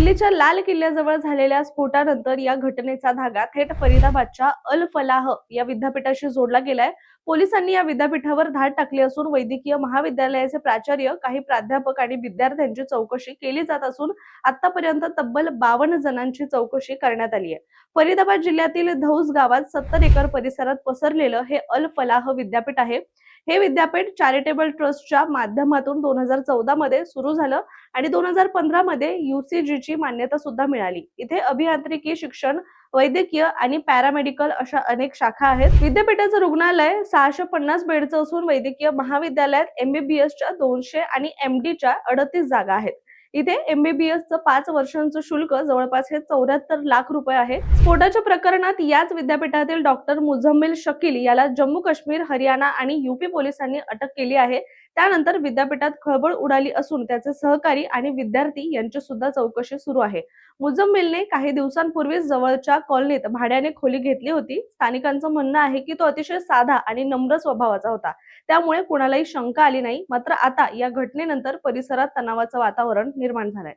दिल्लीच्या लाल किल्ल्याजवळ झालेल्या स्फोटानंतर या घटनेचा धागा थेट फरीदाबादच्या अल फलाह या विद्यापीठाशी जोडला गेलाय. पोलिसांनी या विद्यापीठावर धाड टाकली असून वैद्यकीय महाविद्यालयाचे प्राचार्य, काही प्राध्यापक आणि विद्यार्थ्यांची चौकशी केली जात असून आतापर्यंत तब्बल 52 जणांची चौकशी करण्यात आली आहे. फरीदाबाद जिल्ह्यातील धौस गावात 70 एकर परिसरात पसरलेलं हे अल फलाह विद्यापीठ आहे. हे विद्यापीठ चॅरिटेबल ट्रस्टच्या माध्यमातून 2014 मध्ये सुरू झालं आणि 2015 मध्ये यूजीसीची मान्यता सुद्धा मिळाली. इथे अभियांत्रिकी शिक्षण, वैद्यकीय आणि पॅरामेडिकल अशा अनेक शाखा आहेत. विद्यापीठाचं रुग्णालय 650 बेडचं असून वैद्यकीय महाविद्यालयात एमबीबीएसच्या 200 आणि एमडीच्या 38 जागा आहेत. इथे एमबीबीएसचं 5 वर्षांचं शुल्क जवळपास हे 74 लाख रुपये आहे. स्फोटाच्या प्रकरणात याच विद्यापीठातील डॉक्टर मुझम्मिल शकील याला जम्मू काश्मीर, हरियाणा आणि यूपी पोलिसांनी अटक केली आहे. त्यानंतर विद्यापीठात खळबळ उडाली असून त्याचे सहकारी आणि विद्यार्थी यांची सुद्धा चौकशी सुरू आहे. मुझम्मिलने काही दिवसांपूर्वीच जवळच्या कॉलनीत भाड्याने खोली घेतली होती. स्थानिकांचं म्हणणं आहे की तो अतिशय साधा आणि नम्र स्वभावाचा होता, त्यामुळे कुणालाही शंका आली नाही. मात्र आता या घटनेनंतर परिसरात तणावाचं वातावरण निर्माण झालंय.